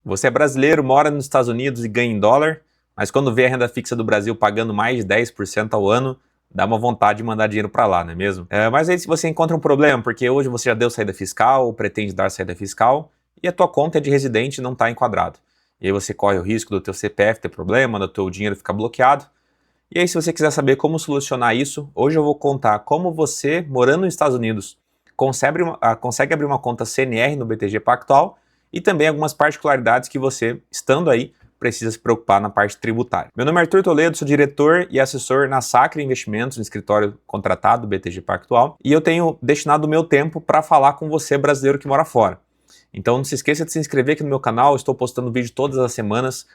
Você é brasileiro, mora nos Estados Unidos e ganha em dólar, mas quando vê a renda fixa do Brasil pagando mais de 10% ao ano, dá uma vontade de mandar dinheiro para lá, não é mesmo? Mas aí se você encontra um problema, porque hoje você já deu saída fiscal, ou pretende dar saída fiscal, e a tua conta é de residente e não está enquadrado. E aí você corre o risco do teu CPF ter problema, do teu dinheiro ficar bloqueado. E aí se você quiser saber como solucionar isso, hoje eu vou contar como você, morando nos Estados Unidos, consegue abrir uma conta CNR no BTG Pactual e também algumas particularidades que você, estando aí, precisa se preocupar na parte tributária. Meu nome é Arthur Toledo, sou diretor e assessor na Sacre Investimentos, no escritório contratado do BTG Pactual, e eu tenho destinado o meu tempo para falar com você, brasileiro que mora fora. Então não se esqueça de se inscrever aqui no meu canal, eu estou postando vídeo todas as semanas,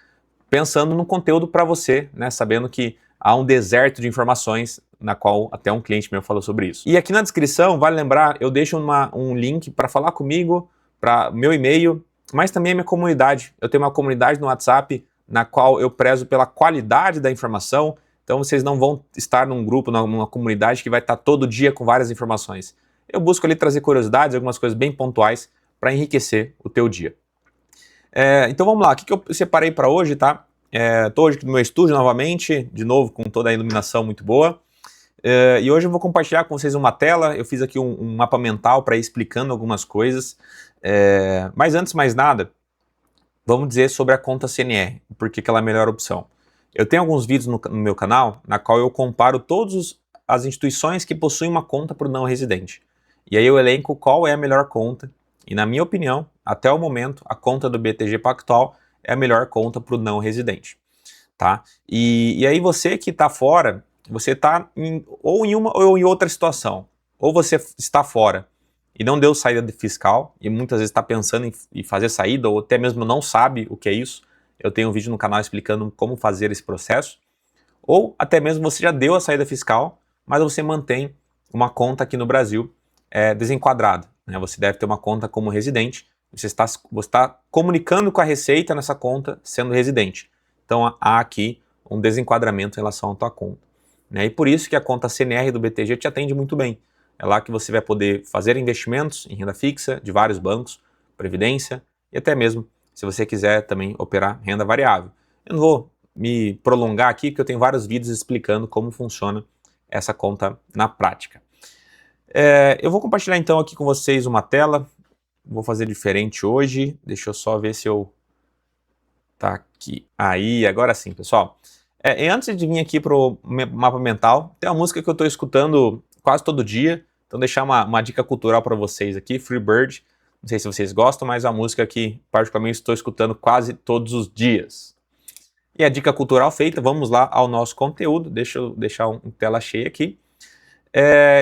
pensando no conteúdo para você, né, sabendo que há um deserto de informações, na qual até um cliente meu falou sobre isso. E aqui na descrição, vale lembrar, eu deixo um link para falar comigo, para meu e-mail, mas também a minha comunidade. Eu tenho uma comunidade no WhatsApp na qual eu prezo pela qualidade da informação, então vocês não vão estar num grupo, numa comunidade que vai estar todo dia com várias informações. Eu busco ali trazer curiosidades, algumas coisas bem pontuais para enriquecer o teu dia. Então vamos lá, o que eu separei para hoje, tá? Estou hoje no meu estúdio novamente, de novo com toda a iluminação muito boa. E hoje eu vou compartilhar com vocês uma tela, eu fiz aqui um mapa mental para ir explicando algumas coisas. Mas antes de mais nada, vamos dizer sobre a conta CNR, por que ela é a melhor opção. Eu tenho alguns vídeos no meu canal, na qual eu comparo todas as instituições que possuem uma conta para o não residente. E aí eu elenco qual é a melhor conta, e na minha opinião, até o momento, a conta do BTG Pactual é a melhor conta para o não residente. Tá? E aí você que está fora, você está ou em uma ou em outra situação. Ou você está fora e não deu saída fiscal, e muitas vezes está pensando em fazer saída, ou até mesmo não sabe o que é isso. Eu tenho um vídeo no canal explicando como fazer esse processo. Ou até mesmo você já deu a saída fiscal, mas você mantém uma conta aqui no Brasil desenquadrada. Né? Você deve ter uma conta como residente, você está comunicando com a Receita nessa conta sendo residente. Então há aqui um desenquadramento em relação à tua conta. Né? E por isso que a conta CNR do BTG te atende muito bem. É lá que você vai poder fazer investimentos em renda fixa de vários bancos, previdência e até mesmo, se você quiser também operar renda variável. Eu não vou me prolongar aqui, porque eu tenho vários vídeos explicando como funciona essa conta na prática. Eu vou compartilhar então aqui com vocês uma tela. Vou fazer diferente hoje. Deixa eu só ver se eu... Tá aqui. Aí, agora sim, pessoal. Antes de vir aqui pro mapa mental, tem uma música que eu estou escutando quase todo dia. Então, deixar uma dica cultural para vocês aqui, Freebird. Não sei se vocês gostam, mas é uma música que, particularmente, estou escutando quase todos os dias. E a dica cultural feita, vamos lá ao nosso conteúdo. Deixa eu deixar em tela cheia aqui.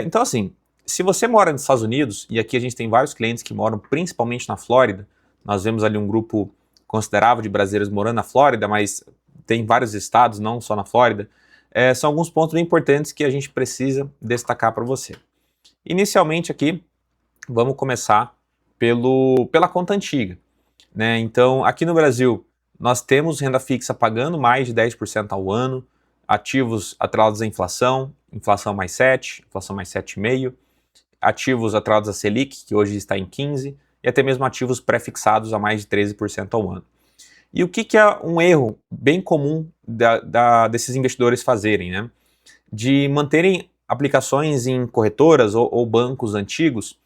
Então, assim, se você mora nos Estados Unidos, e aqui a gente tem vários clientes que moram principalmente na Flórida, nós vemos ali um grupo considerável de brasileiros morando na Flórida, mas tem vários estados, não só na Flórida, são alguns pontos bem importantes que a gente precisa destacar para você. Inicialmente aqui, vamos começar pela conta antiga. Né? Então, aqui no Brasil, nós temos renda fixa pagando mais de 10% ao ano, ativos atrelados à inflação, inflação mais 7, inflação mais 7,5%, ativos atrelados à Selic, que hoje está em 15%, e até mesmo ativos pré-fixados a mais de 13% ao ano. E o que é um erro bem comum desses investidores fazerem, né? De manterem aplicações em corretoras ou bancos antigos,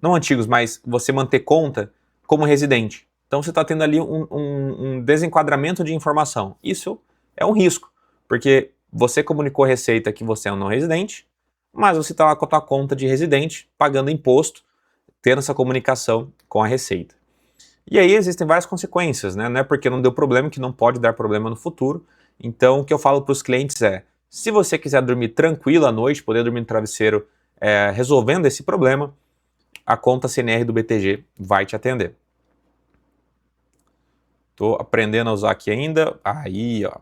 não antigos, mas você manter conta como residente. Então você está tendo ali um desenquadramento de informação. Isso é um risco, porque você comunicou à Receita que você é um não residente, mas você está lá com a tua conta de residente, pagando imposto, tendo essa comunicação com a Receita. E aí existem várias consequências, né? Não é porque não deu problema que não pode dar problema no futuro. Então o que eu falo para os clientes é, se você quiser dormir tranquilo à noite, poder dormir no travesseiro resolvendo esse problema, a conta CNR do BTG vai te atender. Estou aprendendo a usar aqui ainda. Aí, ó.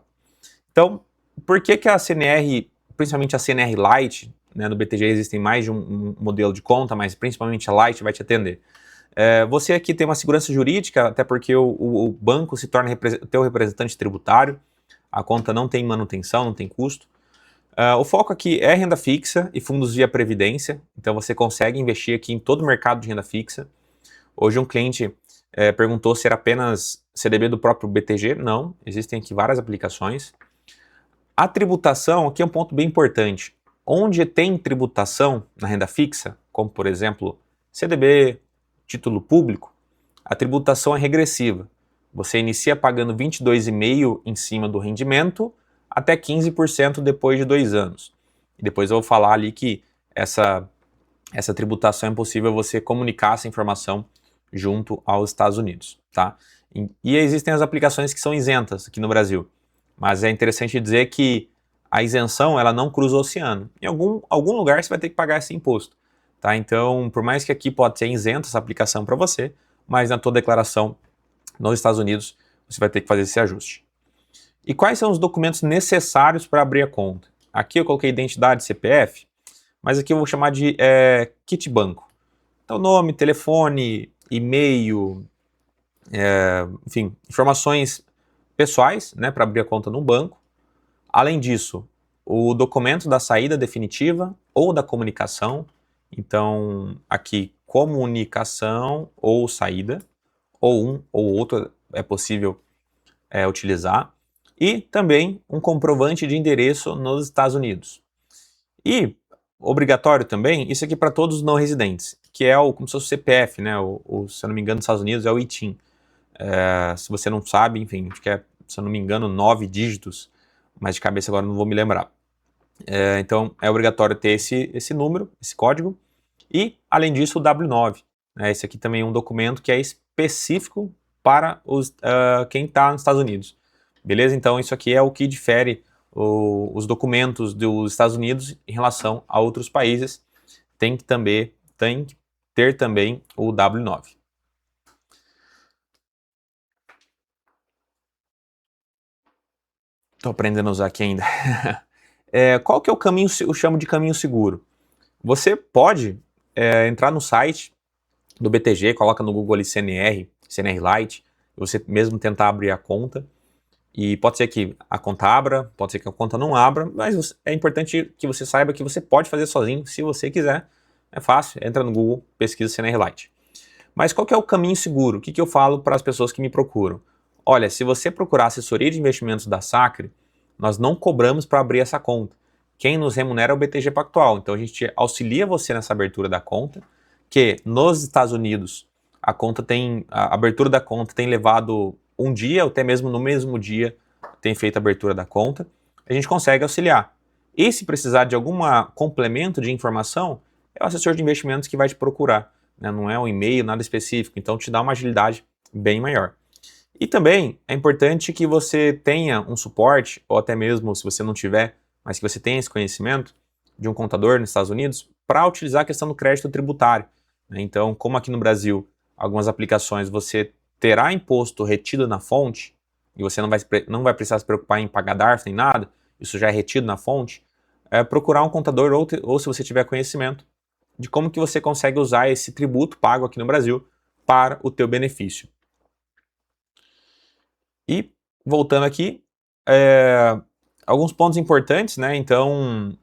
Então, por que a CNR, principalmente a CNR Lite, né, no BTG existem mais de um modelo de conta, mas principalmente a Lite vai te atender. Você aqui tem uma segurança jurídica, até porque o banco se torna teu representante tributário, a conta não tem manutenção, não tem custo. O foco aqui é renda fixa e fundos via previdência, então você consegue investir aqui em todo o mercado de renda fixa. Hoje um cliente perguntou se era apenas CDB do próprio BTG. Não, existem aqui várias aplicações. A tributação, aqui é um ponto bem importante. Onde tem tributação na renda fixa, como por exemplo CDB, título público, a tributação é regressiva. Você inicia pagando 22,5% em cima do rendimento até 15% depois de 2 anos. E depois eu vou falar ali que essa tributação é possível você comunicar essa informação junto aos Estados Unidos, tá? E existem as aplicações que são isentas aqui no Brasil, mas é interessante dizer que a isenção ela não cruza o oceano. Em algum lugar você vai ter que pagar esse imposto, tá? Então, por mais que aqui pode ser isenta essa aplicação para você, mas na tua declaração nos Estados Unidos você vai ter que fazer esse ajuste. E quais são os documentos necessários para abrir a conta? Aqui eu coloquei identidade CPF, mas aqui eu vou chamar de kit banco. Então, nome, telefone, e-mail, enfim, informações pessoais, né, para abrir a conta no banco. Além disso, o documento da saída definitiva ou da comunicação. Então, aqui, comunicação ou saída, ou um ou outro é possível utilizar. E também um comprovante de endereço nos Estados Unidos. E obrigatório também, isso aqui para todos os não residentes, que é como se fosse o CPF, né? Se eu não me engano, nos Estados Unidos é o ITIN. Se você não sabe, enfim, acho que se eu não me engano, 9 dígitos, mas de cabeça agora não vou me lembrar. Então é obrigatório ter esse número, esse código, e além disso o W9. Esse aqui também é um documento que é específico para quem está nos Estados Unidos. Beleza? Então isso aqui é o que difere os documentos dos Estados Unidos em relação a outros países. Tem que ter também o W9. Estou aprendendo a usar aqui ainda. Qual que é o caminho, eu chamo de caminho seguro? Você pode entrar no site do BTG, coloca no Google ali CNR Lite, você mesmo tentar abrir a conta. E pode ser que a conta abra, pode ser que a conta não abra, mas é importante que você saiba que você pode fazer sozinho, se você quiser. É fácil, entra no Google, pesquisa CNR Lite. Mas qual que é o caminho seguro? O que eu falo para as pessoas que me procuram? Olha, se você procurar assessoria de investimentos da Sacre, nós não cobramos para abrir essa conta. Quem nos remunera é o BTG Pactual. Então a gente auxilia você nessa abertura da conta, que nos Estados Unidos a abertura da conta tem levado um dia, ou até mesmo no mesmo dia, tem feito a abertura da conta, a gente consegue auxiliar. E se precisar de algum complemento de informação, é o assessor de investimentos que vai te procurar, né? Não é um e-mail, nada específico, então te dá uma agilidade bem maior. E também é importante que você tenha um suporte, ou até mesmo se você não tiver, mas que você tenha esse conhecimento de um contador nos Estados Unidos para utilizar a questão do crédito tributário, né? Então, como aqui no Brasil, algumas aplicações você terá imposto retido na fonte, e você não vai precisar se preocupar em pagar DARF nem nada, isso já é retido na fonte, procurar um contador ou se você tiver conhecimento de como que você consegue usar esse tributo pago aqui no Brasil para o teu benefício. E voltando aqui, alguns pontos importantes, né? Então,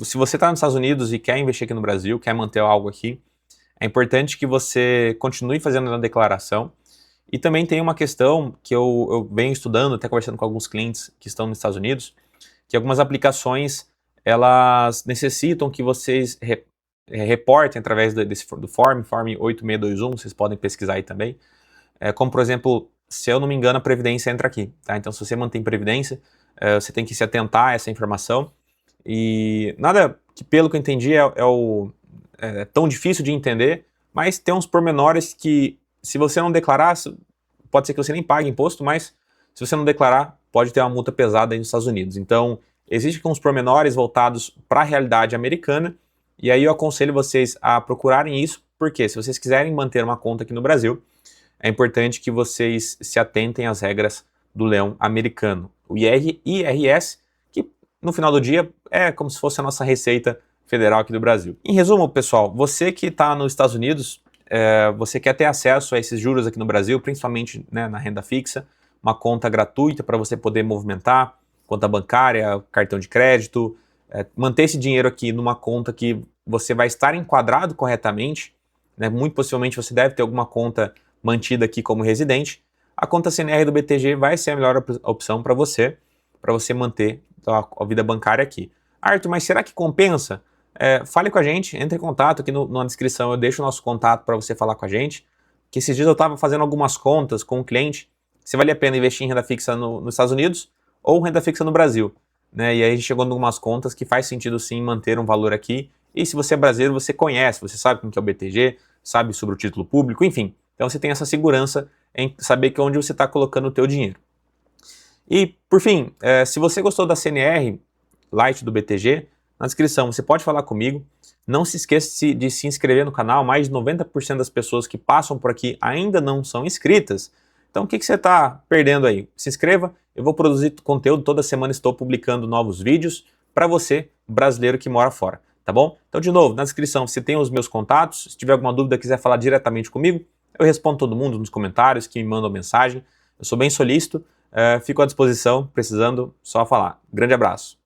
se você está nos Estados Unidos e quer investir aqui no Brasil, quer manter algo aqui, é importante que você continue fazendo a declaração. E também tem uma questão que eu venho estudando, até conversando com alguns clientes que estão nos Estados Unidos, que algumas aplicações elas necessitam que vocês reportem através do Form 8621, vocês podem pesquisar aí também. Como, por exemplo, se eu não me engano, a Previdência entra aqui. Tá? Então, se você mantém Previdência, você tem que se atentar a essa informação. E nada que, pelo que eu entendi, é tão difícil de entender, mas tem uns pormenores que, se você não declarar, pode ser que você nem pague imposto, mas se você não declarar, pode ter uma multa pesada aí nos Estados Unidos. Então, existem uns pormenores voltados para a realidade americana, e aí eu aconselho vocês a procurarem isso, porque se vocês quiserem manter uma conta aqui no Brasil, é importante que vocês se atentem às regras do leão americano. O IRS, que no final do dia é como se fosse a nossa receita federal aqui do Brasil. Em resumo, pessoal, você que está nos Estados Unidos, você quer ter acesso a esses juros aqui no Brasil, principalmente, né, na renda fixa, uma conta gratuita para você poder movimentar, conta bancária, cartão de crédito, manter esse dinheiro aqui numa conta que você vai estar enquadrado corretamente, né? Muito possivelmente você deve ter alguma conta mantida aqui como residente, a conta CNR do BTG vai ser a melhor opção para você manter a vida bancária aqui. Arthur, mas será que compensa? Fale com a gente, entre em contato, aqui na descrição eu deixo o nosso contato para você falar com a gente, que esses dias eu estava fazendo algumas contas com um cliente, se vale a pena investir em renda fixa nos Estados Unidos ou renda fixa no Brasil, né? E aí a gente chegou em algumas contas que faz sentido sim manter um valor aqui, e se você é brasileiro, você conhece, você sabe como que é o BTG, sabe sobre o título público, enfim, então você tem essa segurança em saber que onde você está colocando o teu dinheiro. E, por fim, se você gostou da CNR Lite do BTG, na descrição você pode falar comigo. Não se esqueça de se inscrever no canal, mais de 90% das pessoas que passam por aqui ainda não são inscritas. Então o que você está perdendo aí? Se inscreva, eu vou produzir conteúdo, toda semana estou publicando novos vídeos para você, brasileiro que mora fora, tá bom? Então, de novo, na descrição você tem os meus contatos, se tiver alguma dúvida, quiser falar diretamente comigo, eu respondo todo mundo nos comentários que me mandam mensagem, eu sou bem solícito, fico à disposição, precisando, só falar. Grande abraço.